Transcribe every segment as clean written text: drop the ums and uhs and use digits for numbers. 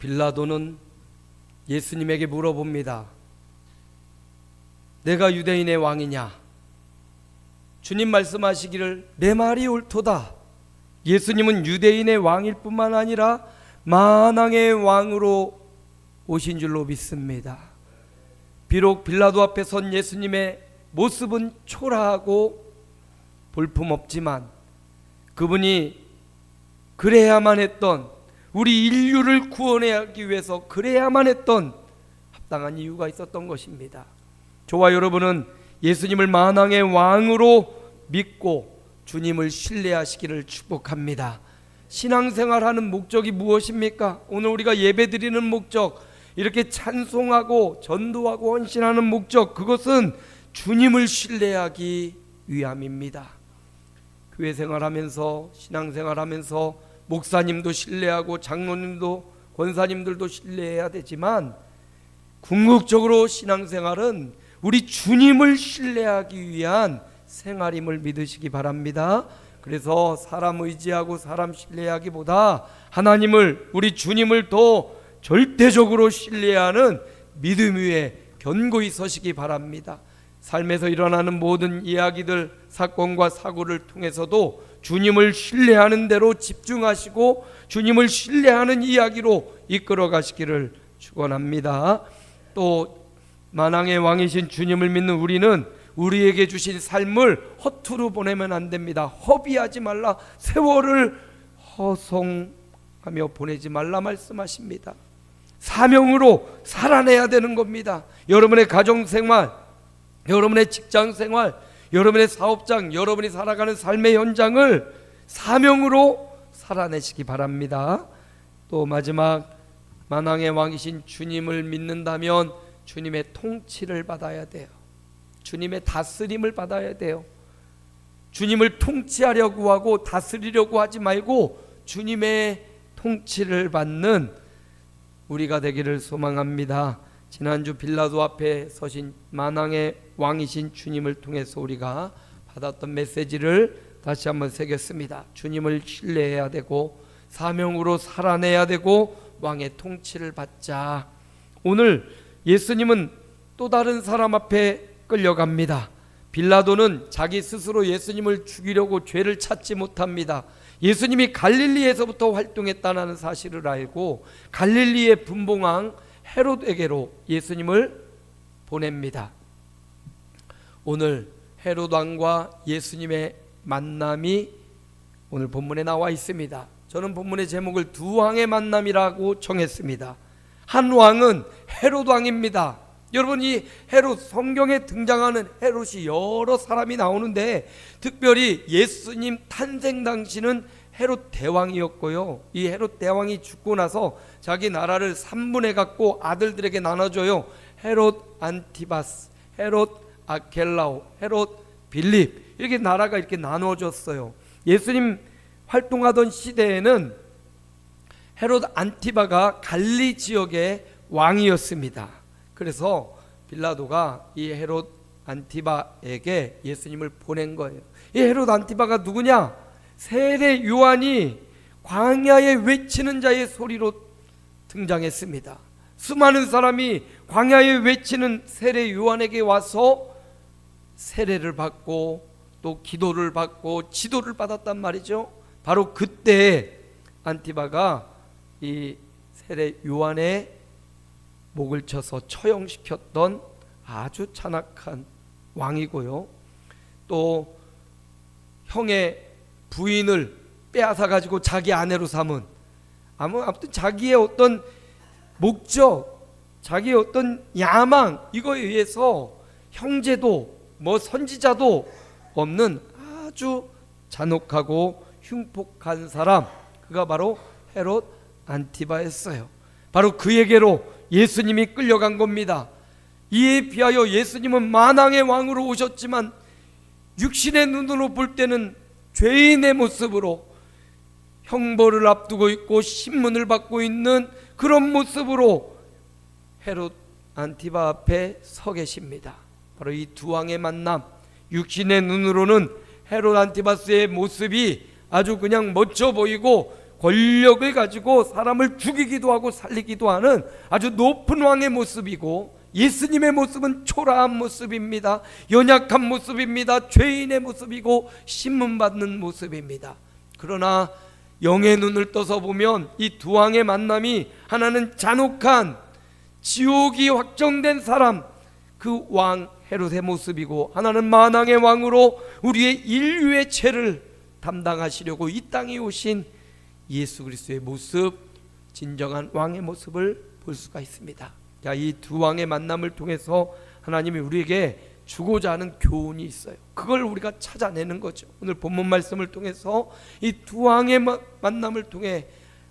빌라도는 예수님에게 물어봅니다. 내가 유대인의 왕이냐? 주님 말씀하시기를 내 말이 옳도다. 예수님은 유대인의 왕일 뿐만 아니라 만왕의 왕으로 오신 줄로 믿습니다. 비록 빌라도 앞에 선 예수님의 모습은 초라하고 볼품없지만 그분이 그래야만 했던, 우리 인류를 구원하기 위해서 그래야만 했던 합당한 이유가 있었던 것입니다. 저와 여러분은 예수님을 만왕의 왕으로 믿고 주님을 신뢰하시기를 축복합니다. 신앙생활하는 목적이 무엇입니까? 오늘 우리가 예배드리는 목적, 이렇게 찬송하고 전도하고 헌신하는 목적, 그것은 주님을 신뢰하기 위함입니다. 교회 생활하면서, 신앙생활하면서 목사님도 신뢰하고 장로님도 권사님들도 신뢰해야 되지만 궁극적으로 신앙생활은 우리 주님을 신뢰하기 위한 생활임을 믿으시기 바랍니다. 그래서 사람 의지하고 사람 신뢰하기보다 하나님을, 우리 주님을 더 절대적으로 신뢰하는 믿음 위에 견고히 서시기 바랍니다. 삶에서 일어나는 모든 이야기들, 사건과 사고를 통해서도 주님을 신뢰하는 대로 집중하시고 주님을 신뢰하는 이야기로 이끌어 가시기를 축원합니다. 또 만왕의 왕이신 주님을 믿는 우리는 우리에게 주신 삶을 허투루 보내면 안 됩니다. 허비하지 말라, 세월을 허송하며 보내지 말라 말씀하십니다. 사명으로 살아내야 되는 겁니다. 여러분의 가정생활, 여러분의 직장생활, 여러분의 사업장, 여러분이 살아가는 삶의 현장을 사명으로 살아내시기 바랍니다. 또 마지막, 만왕의 왕이신 주님을 믿는다면 주님의 통치를 받아야 돼요. 주님의 다스림을 받아야 돼요. 주님을 통치하려고 하고 다스리려고 하지 말고 주님의 통치를 받는 우리가 되기를 소망합니다. 지난주 빌라도 앞에 서신 만왕의 왕이신 주님을 통해서 우리가 받았던 메시지를 다시 한번 새겼습니다. 주님을 신뢰해야 되고 사명으로 살아내야 되고 왕의 통치를 받자. 오늘 예수님은 또 다른 사람 앞에 끌려갑니다. 빌라도는 자기 스스로 예수님을 죽이려고 죄를 찾지 못합니다. 예수님이 갈릴리에서부터 활동했다는 사실을 알고 갈릴리의 분봉왕 헤롯에게로 예수님을 보냅니다. 오늘 헤롯 왕과 예수님의 만남이 오늘 본문에 나와 있습니다. 저는 본문의 제목을 두 왕의 만남이라고 정했습니다. 한 왕은 헤롯 왕입니다. 여러분, 이 헤롯, 성경에 등장하는 헤롯이 여러 사람이 나오는데 특별히 예수님 탄생 당시는 헤롯 대왕이었고요. 이 헤롯 대왕이 죽고 나서 자기 나라를 3분에 갖고 아들들에게 나눠줘요. 헤롯 안티바스, 헤롯 아켈라오, 헤롯 빌립, 이렇게 나라가 이렇게 나눠졌어요. 예수님 활동하던 시대에는 헤롯 안티바가 갈리 지역의 왕이었습니다. 그래서 빌라도가 이 헤롯 안티바에게 예수님을 보낸 거예요. 이 헤롯 안티바가 누구냐? 세례 요한이 광야에 외치는 자의 소리로 등장했습니다. 수많은 사람이 광야에 외치는 세례 요한에게 와서 세례를 받고 또 기도를 받고 지도를 받았단 말이죠. 바로 그때 안티바가 이 세례 요한의 목을 쳐서 처형시켰던 아주 잔악한 왕이고요. 또 형의 부인을 빼앗아 가지고 자기 아내로 삼은, 아무튼 자기의 어떤 목적, 자기의 어떤 야망, 이거에 의해서 형제도 선지자도 없는 아주 잔혹하고 흉폭한 사람, 그가 바로 헤롯 안티바였어요. 바로 그에게로 예수님이 끌려간 겁니다. 이에 비하여 예수님은 만왕의 왕으로 오셨지만 육신의 눈으로 볼 때는 죄인의 모습으로 형벌을 앞두고 있고 신문을 받고 있는 그런 모습으로 헤롯 안티바 앞에 서 계십니다. 바로 이 두 왕의 만남, 육신의 눈으로는 헤롯 안티바스의 모습이 아주 그냥 멋져 보이고 권력을 가지고 사람을 죽이기도 하고 살리기도 하는 아주 높은 왕의 모습이고, 예수님의 모습은 초라한 모습입니다. 연약한 모습입니다. 죄인의 모습이고 신문받는 모습입니다. 그러나 영의 눈을 떠서 보면 이 두 왕의 만남이, 하나는 잔혹한 지옥이 확정된 사람, 그 왕 헤롯의 모습이고, 하나는 만왕의 왕으로 우리의 인류의 죄를 담당하시려고 이 땅에 오신 예수 그리스도의 모습, 진정한 왕의 모습을 볼 수가 있습니다. 자, 이 두 왕의 만남을 통해서 하나님이 우리에게 주고자 하는 교훈이 있어요. 그걸 우리가 찾아내는 거죠. 오늘 본문 말씀을 통해서 이 두 왕의 만남을 통해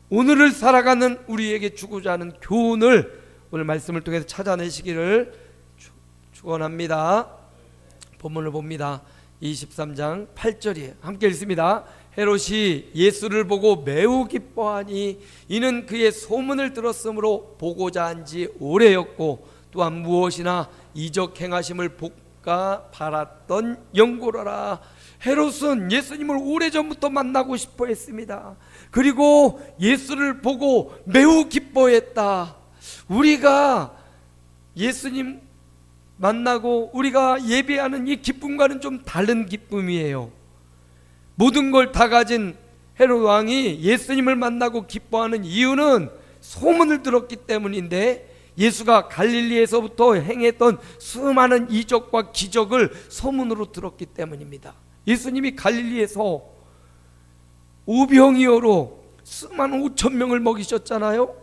오늘을 살아가는 우리에게 주고자 하는 교훈을 오늘 말씀을 통해서 찾아내시기를 축원합니다. 본문을 봅니다. 23장 8절이에요. 함께 읽습니다. 헤롯이 예수를 보고 매우 기뻐하니 이는 그의 소문을 들었으므로 보고자 한지 오래였고, 또한 무엇이나 이적 행하심을 복가 바랐던 영고라라. 헤롯은 예수님을 오래전부터 만나고 싶어 했습니다. 그리고 예수를 보고 매우 기뻐했다. 우리가 예수님 만나고 우리가 예배하는 이 기쁨과는 좀 다른 기쁨이에요. 모든 걸 다 가진 헤롯 왕이 예수님을 만나고 기뻐하는 이유는 소문을 들었기 때문인데, 예수가 갈릴리에서부터 행했던 수많은 이적과 기적을 소문으로 들었기 때문입니다. 예수님이 갈릴리에서 오병이어로 수많은 5천 명을 먹이셨잖아요.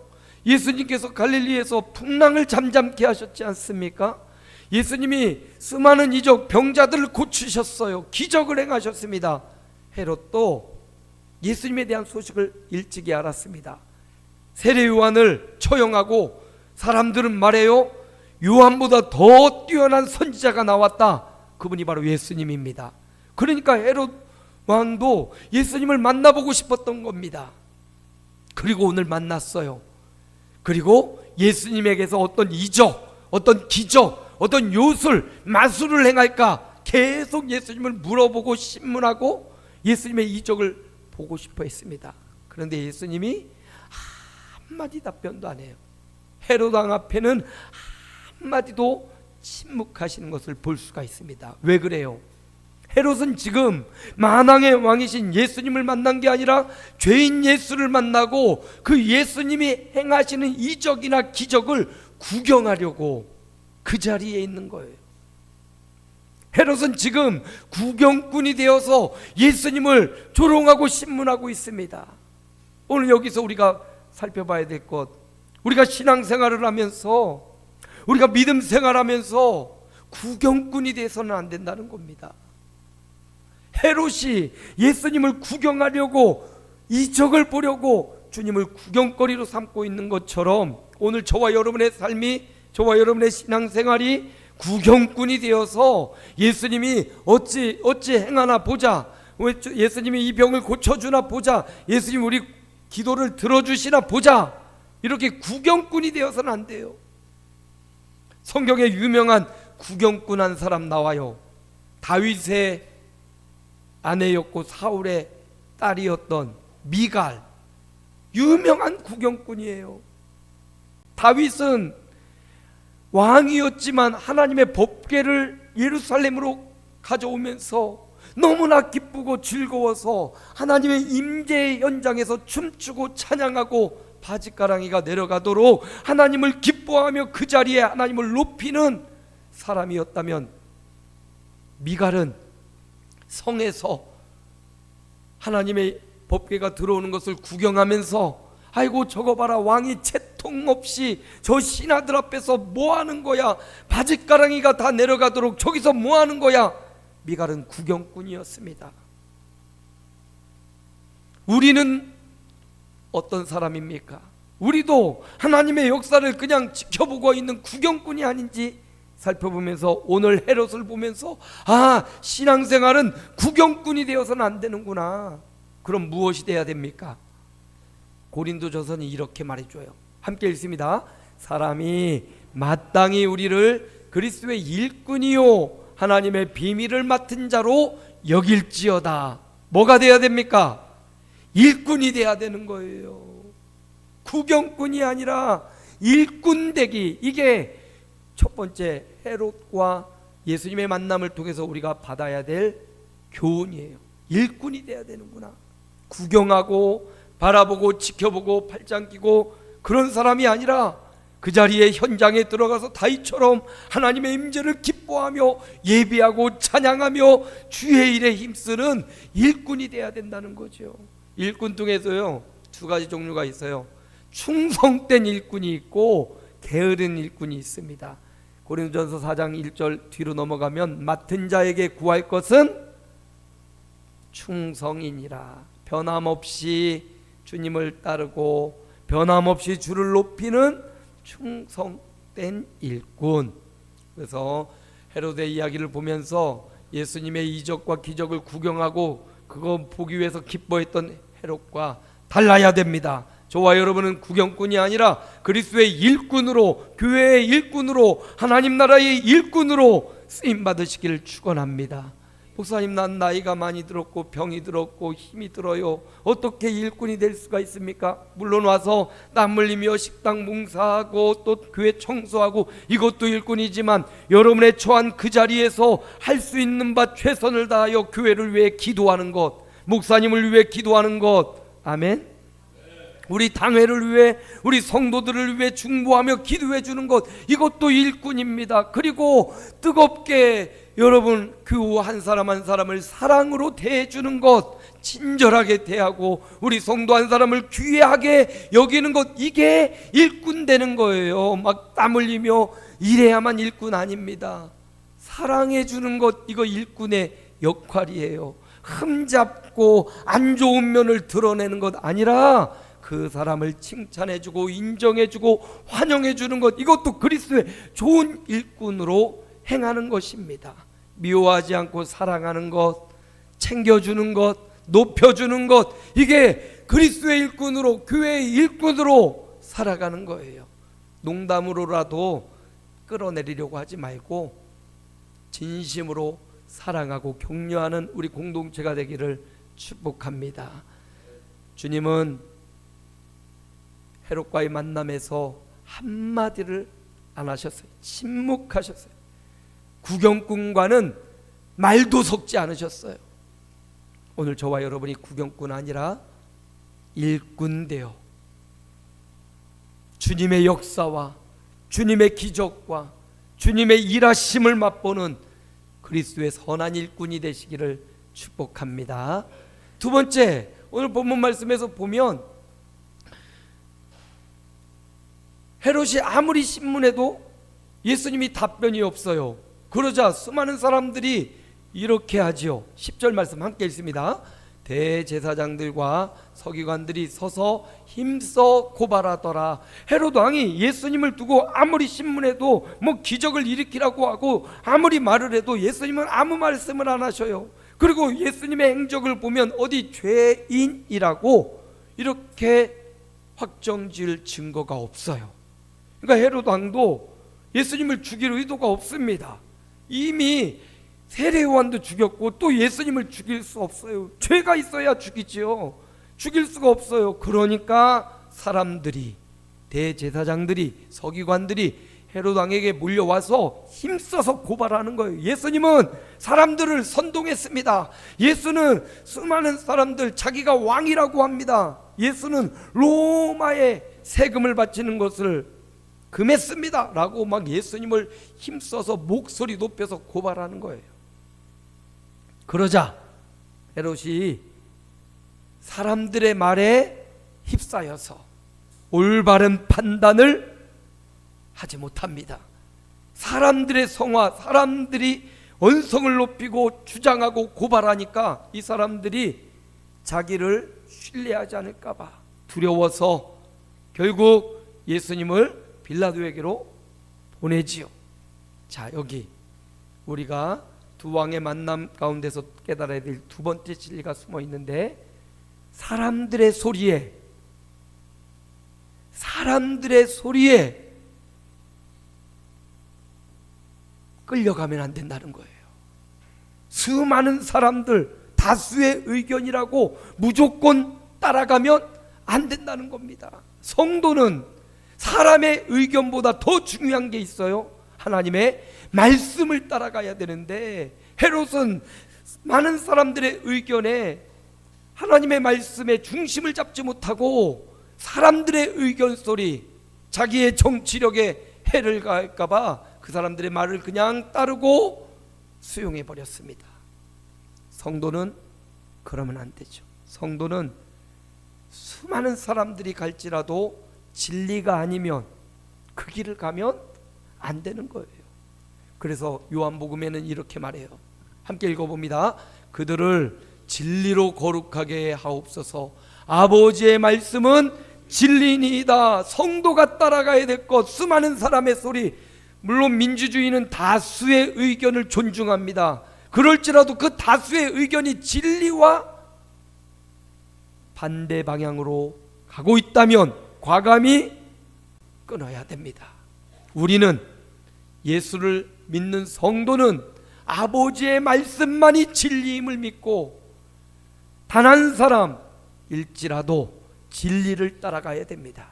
예수님께서 갈릴리에서 풍랑을 잠잠케 하셨지 않습니까? 예수님이 수많은 이적, 병자들을 고치셨어요. 기적을 행하셨습니다. 헤롯도 예수님에 대한 소식을 일찍이 알았습니다. 세례 요한을 처형하고 사람들은 말해요, 요한보다 더 뛰어난 선지자가 나왔다. 그분이 바로 예수님입니다. 그러니까 헤롯 왕도 예수님을 만나보고 싶었던 겁니다. 그리고 오늘 만났어요. 그리고 예수님에게서 어떤 이적, 어떤 기적, 어떤 요술, 마술을 행할까 계속 예수님을 물어보고 신문하고 예수님의 이적을 보고 싶어 했습니다. 그런데 예수님이 한마디 답변도 안 해요. 헤롯 왕 앞에는 한마디도 침묵하시는 것을 볼 수가 있습니다. 왜 그래요? 헤롯은 지금 만왕의 왕이신 예수님을 만난 게 아니라 죄인 예수를 만나고 그 예수님이 행하시는 이적이나 기적을 구경하려고 그 자리에 있는 거예요. 헤롯은 지금 구경꾼이 되어서 예수님을 조롱하고 신문하고 있습니다. 오늘 여기서 우리가 살펴봐야 될 것, 우리가 신앙생활을 하면서, 우리가 믿음 생활하면서 구경꾼이 돼서는 안 된다는 겁니다. 헤롯이 예수님을 구경하려고, 이적을 보려고 주님을 구경거리로 삼고 있는 것처럼 오늘 저와 여러분의 삶이, 저와 여러분의 신앙생활이 구경꾼이 되어서 예수님이 어찌 행하나 보자, 예수님이 이 병을 고쳐주나 보자, 예수님 우리 기도를 들어주시나 보자, 이렇게 구경꾼이 되어서는 안 돼요. 성경에 유명한 구경꾼 한 사람 나와요. 다윗의 아내였고 사울의 딸이었던 미갈, 유명한 구경꾼이에요. 다윗은 왕이었지만 하나님의 법궤를 예루살렘으로 가져오면서 너무나 기쁘고 즐거워서 하나님의 임재 현장에서 춤추고 찬양하고 바짓가랑이가 내려가도록 하나님을 기뻐하며 그 자리에 하나님을 높이는 사람이었다면, 미갈은 성에서 하나님의 법궤가 들어오는 것을 구경하면서 아이고 저거 봐라, 왕이 채통 없이 저 신하들 앞에서 뭐 하는 거야, 바짓가랑이가 다 내려가도록 저기서 뭐 하는 거야. 미갈은 구경꾼이었습니다. 우리는 어떤 사람입니까? 우리도 하나님의 역사를 그냥 지켜보고 있는 구경꾼이 아닌지 살펴보면서 오늘 헤롯을 보면서 신앙생활은 구경꾼이 되어서는 안 되는구나. 그럼 무엇이 돼야 됩니까? 고린도전서는 이렇게 말해줘요. 함께 읽습니다. 사람이 마땅히 우리를 그리스도의 일꾼이요 하나님의 비밀을 맡은 자로 여길지어다. 뭐가 돼야 됩니까? 일꾼이 돼야 되는 거예요. 구경꾼이 아니라 일꾼 되기, 이게 첫 번째 헤롯과 예수님의 만남을 통해서 우리가 받아야 될 교훈이에요. 일꾼이 돼야 되는구나. 구경하고 바라보고 지켜보고 팔짱 끼고 그런 사람이 아니라 그 자리에 현장에 들어가서 다윗처럼 하나님의 임재를 기뻐하며 예비하고 찬양하며 주의 일에 힘쓰는 일꾼이 돼야 된다는 거죠. 일꾼 중에서요 두 가지 종류가 있어요. 충성된 일꾼이 있고 게으른 일꾼이 있습니다. 고린도전서 4장 1절 뒤로 넘어가면 맡은 자에게 구할 것은 충성이니라. 변함없이 주님을 따르고 변함없이 주를 높이는 충성된 일꾼. 그래서 헤로데 이야기를 보면서 예수님의 이적과 기적을 구경하고 그거 보기 위해서 기뻐했던 헤롯과 달라야 됩니다. 저와 여러분은 구경꾼이 아니라 그리스도의 일꾼으로, 교회의 일꾼으로, 하나님 나라의 일꾼으로 쓰임 받으시기를 축원합니다. 목사님, 난 나이가 많이 들었고 병이 들었고 힘이 들어요. 어떻게 일꾼이 될 수가 있습니까? 물론 와서 땀 흘리며 식당 봉사하고 또 교회 청소하고 이것도 일꾼이지만 여러분의 처한 그 자리에서 할 수 있는 바 최선을 다하여 교회를 위해 기도하는 것, 목사님을 위해 기도하는 것, 아멘. 우리 당회를 위해, 우리 성도들을 위해 중보하며 기도해 주는 것, 이것도 일꾼입니다. 그리고 뜨겁게 여러분 그 한 사람 한 사람을 사랑으로 대해주는 것, 친절하게 대하고 우리 성도 한 사람을 귀하게 여기는 것, 이게 일꾼 되는 거예요. 막 땀 흘리며 이래야만 일꾼 아닙니다. 사랑해 주는 것, 이거 일꾼의 역할이에요. 흠잡고 안 좋은 면을 드러내는 것 아니라 그 사람을 칭찬해주고 인정해주고 환영해주는 것, 이것도 그리스도의 좋은 일꾼으로 행하는 것입니다. 미워하지 않고 사랑하는 것, 챙겨주는 것, 높여주는 것, 이게 그리스도의 일꾼으로, 교회의 일꾼으로 살아가는 거예요. 농담으로라도 끌어내리려고 하지 말고 진심으로 사랑하고 격려하는 우리 공동체가 되기를 축복합니다. 주님은 헤롯과의 만남에서 한마디를 안 하셨어요. 침묵하셨어요. 구경꾼과는 말도 섞지 않으셨어요. 오늘 저와 여러분이 구경꾼 아니라 일꾼 되어 주님의 역사와 주님의 기적과 주님의 일하심을 맛보는 그리스도의 선한 일꾼이 되시기를 축복합니다. 두 번째, 오늘 본문 말씀에서 보면 헤롯이 아무리 신문해도 예수님이 답변이 없어요. 그러자 수많은 사람들이 이렇게 하지요. 10절 말씀 함께 읽습니다. 대제사장들과 서기관들이 서서 힘써 고발하더라. 헤롯 왕이 예수님을 두고 아무리 신문해도 뭐 기적을 일으키라고 하고 아무리 말을 해도 예수님은 아무 말씀을 안 하셔요. 그리고 예수님의 행적을 보면 어디 죄인이라고 이렇게 확정지을 증거가 없어요. 그러니까 헤롯 왕도 예수님을 죽일 의도가 없습니다. 이미 세례요한도 죽였고 또 예수님을 죽일 수 없어요. 죄가 있어야 죽이지요. 죽일 수가 없어요. 그러니까 사람들이, 대제사장들이, 서기관들이 헤롯 왕에게 몰려와서 힘써서 고발하는 거예요. 예수님은 사람들을 선동했습니다. 예수는 수많은 사람들, 자기가 왕이라고 합니다. 예수는 로마에 세금을 바치는 것을 금했습니다 라고 막 예수님을 힘써서 목소리 높여서 고발하는 거예요. 그러자 헤롯이 사람들의 말에 휩싸여서 올바른 판단을 하지 못합니다. 사람들의 성화, 사람들이 언성을 높이고 주장하고 고발하니까 이 사람들이 자기를 신뢰하지 않을까 봐 두려워서 결국 예수님을 빌라도에게로 보내지요. 자, 여기 우리가 두 왕의 만남 가운데서 깨달아야 될 두 번째 진리가 숨어 있는데, 사람들의 소리에 끌려가면 안 된다는 거예요. 수많은 사람들, 다수의 의견이라고 무조건 따라가면 안 된다는 겁니다. 성도는 사람의 의견보다 더 중요한 게 있어요. 하나님의 말씀을 따라가야 되는데 헤롯은 많은 사람들의 의견에 하나님의 말씀에 중심을 잡지 못하고 사람들의 의견 소리, 자기의 정치력에 해를 가할까 봐 그 사람들의 말을 그냥 따르고 수용해 버렸습니다. 성도는 그러면 안 되죠. 성도는 수많은 사람들이 갈지라도 진리가 아니면 그 길을 가면 안 되는 거예요. 그래서 요한복음에는 이렇게 말해요. 함께 읽어봅니다. 그들을 진리로 거룩하게 하옵소서. 아버지의 말씀은 진리니이다. 성도가 따라가야 될 것, 수많은 사람의 소리, 물론 민주주의는 다수의 의견을 존중합니다. 그럴지라도 그 다수의 의견이 진리와 반대 방향으로 가고 있다면 과감히 끊어야 됩니다. 우리는, 예수를 믿는 성도는 아버지의 말씀만이 진리임을 믿고 단 한 사람일지라도 진리를 따라가야 됩니다.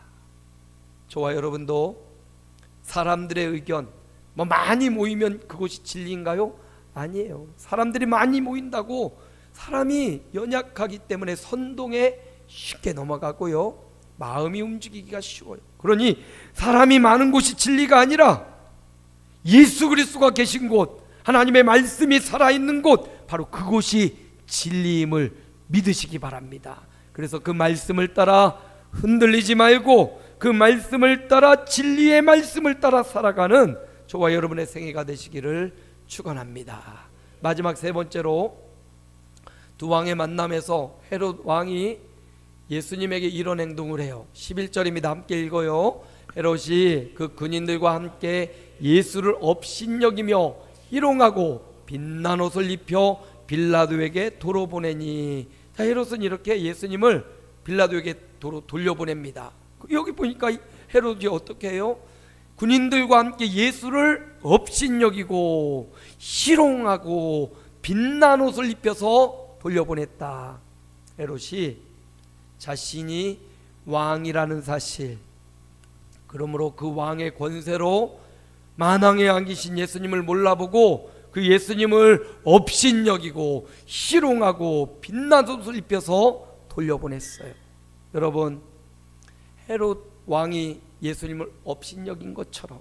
저와 여러분도 사람들의 의견 많이 모이면 그것이 진리인가요? 아니에요. 사람들이 많이 모인다고 사람이 연약하기 때문에 선동에 쉽게 넘어가고요, 마음이 움직이기가 쉬워요. 그러니 사람이 많은 곳이 진리가 아니라 예수 그리스도가 계신 곳, 하나님의 말씀이 살아있는 곳, 바로 그곳이 진리임을 믿으시기 바랍니다. 그래서 그 말씀을 따라 흔들리지 말고 그 말씀을 따라, 진리의 말씀을 따라 살아가는 저와 여러분의 생애가 되시기를 축원합니다. 마지막 세 번째로, 두 왕의 만남에서 헤롯 왕이 예수님에게 이런 행동을 해요. 11절입니다. 함께 읽어요. 헤롯이 그 군인들과 함께 예수를 업신여기며 희롱하고 빛난 옷을 입혀 빌라도에게 도로 보내니. 자, 헤롯은 이렇게 예수님을 빌라도에게 도로 돌려보냅니다. 여기 보니까 헤롯이 어떻게 해요? 군인들과 함께 예수를 업신여기고 희롱하고 빛난 옷을 입혀서 돌려보냈다. 헤롯이 자신이 왕이라는 사실, 그러므로 그 왕의 권세로 만왕의 왕이신 예수님을 몰라보고 그 예수님을 업신여기고 희롱하고 빛난 옷을 입혀서 돌려보냈어요. 여러분, 헤롯 왕이 예수님을 업신여긴 것처럼,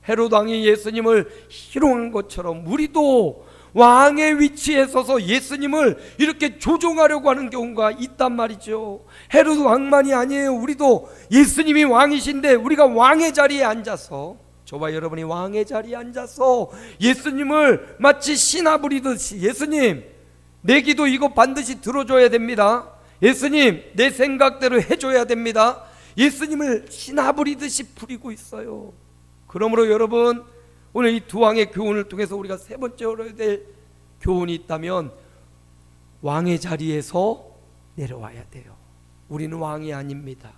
헤롯 왕이 예수님을 희롱한 것처럼 우리도 왕의 위치에 서서 예수님을 이렇게 조종하려고 하는 경우가 있단 말이죠. 헤롯 왕만이 아니에요. 우리도 예수님이 왕이신데 우리가 왕의 자리에 앉아서, 저와 여러분이 왕의 자리에 앉아서 예수님을 마치 신하 부리듯이, 예수님 내 기도 이거 반드시 들어줘야 됩니다, 예수님 내 생각대로 해줘야 됩니다, 예수님을 신하 부리듯이 부리고 있어요. 그러므로 여러분, 오늘 이 두 왕의 교훈을 통해서 우리가 세 번째 얻어야 될 교훈이 있다면, 왕의 자리에서 내려와야 돼요. 우리는 왕이 아닙니다.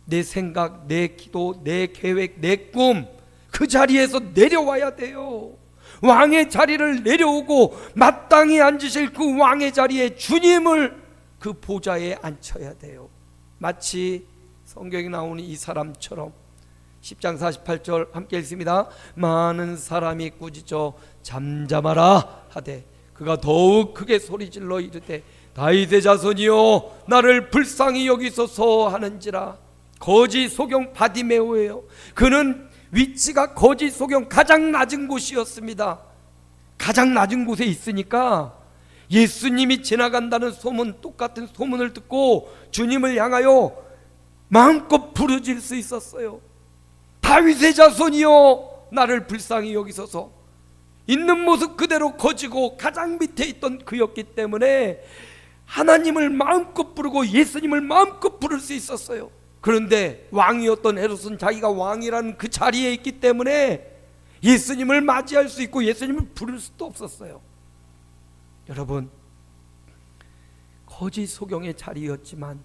내 생각, 내 기도, 내 계획, 내 꿈, 그 자리에서 내려와야 돼요. 왕의 자리를 내려오고 마땅히 앉으실 그 왕의 자리에 주님을 그 보좌에 앉혀야 돼요. 마치 성경에 나오는 이 사람처럼 10장 48절 함께 읽습니다. 많은 사람이 꾸짖어 잠잠하라 하되 그가 더욱 크게 소리질러 이르되 다윗의 자손이여 나를 불쌍히 여기소서 하는지라. 거지 소경 바디메오예요. 그는 위치가 거지 소경 가장 낮은 곳이었습니다. 가장 낮은 곳에 있으니까 예수님이 지나간다는 소문, 똑같은 소문을 듣고 주님을 향하여 마음껏 부르질 수 있었어요. 다윗의 자손이여 나를 불쌍히 여기소서. 있는 모습 그대로 거지고 가장 밑에 있던 그였기 때문에 하나님을 마음껏 부르고 예수님을 마음껏 부를 수 있었어요. 그런데 왕이었던 헤롯은 자기가 왕이라는 그 자리에 있기 때문에 예수님을 맞이할 수 있고 예수님을 부를 수도 없었어요. 여러분, 거지 소경의 자리였지만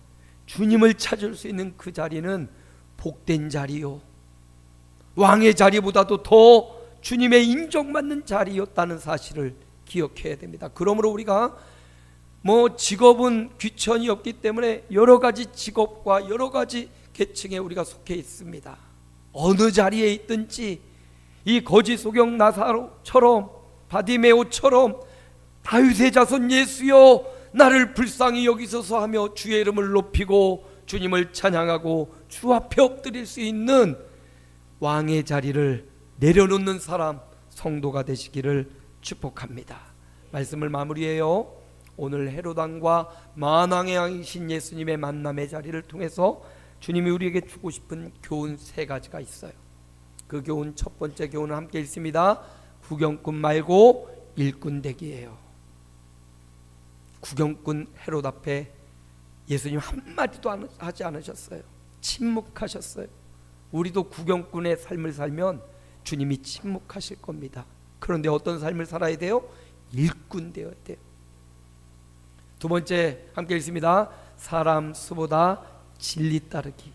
주님을 찾을 수 있는 그 자리는 복된 자리요, 왕의 자리보다도 더 주님의 인정받는 자리였다는 사실을 기억해야 됩니다. 그러므로 우리가 뭐 직업은 귀천이 없기 때문에 여러 가지 직업과 여러 가지 계층에 우리가 속해 있습니다. 어느 자리에 있든지 이 거지 소경 나사로처럼 바디메오처럼 다윗의 자손 예수여 나를 불쌍히 여기소서 하며 주의 이름을 높이고 주님을 찬양하고 주 앞에 엎드릴 수 있는 왕의 자리를 내려놓는 사람, 성도가 되시기를 축복합니다. 말씀을 마무리해요. 오늘 헤롯 왕과 만왕의 왕이신 예수님의 만남의 자리를 통해서 주님이 우리에게 주고 싶은 교훈 세 가지가 있어요. 그 교훈, 첫 번째 교훈은 함께 읽습니다. 구경꾼 말고 일꾼 되기예요. 구경꾼 헤롯 앞에 예수님 한마디도 하지 않으셨어요. 침묵하셨어요. 우리도 구경꾼의 삶을 살면 주님이 침묵하실 겁니다. 그런데 어떤 삶을 살아야 돼요? 일꾼 되어야 돼요. 두 번째 함께 읽습니다. 사람 수보다 진리 따르기.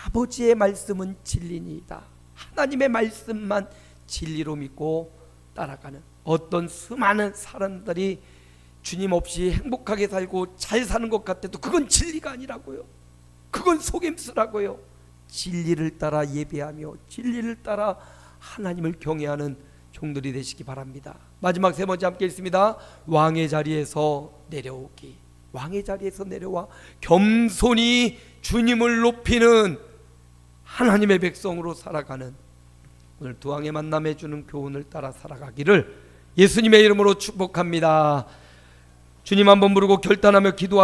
아버지의 말씀은 진리니이다. 하나님의 말씀만 진리로 믿고 따라가는, 어떤 수많은 사람들이 주님 없이 행복하게 살고 잘 사는 것 같아도 그건 진리가 아니라고요. 그건 속임수라고요. 진리를 따라 예배하며 진리를 따라 하나님을 경외하는 종들이 되시기 바랍니다. 마지막 세 번째 함께 읽습니다. 왕의 자리에서 내려오기. 왕의 자리에서 내려와 겸손히 주님을 높이는 하나님의 백성으로 살아가는, 오늘 두 왕의 만남에 주는 교훈을 따라 살아가기를 예수님의 이름으로 축복합니다. 주님 한번 부르고 결단하며 기도합시다.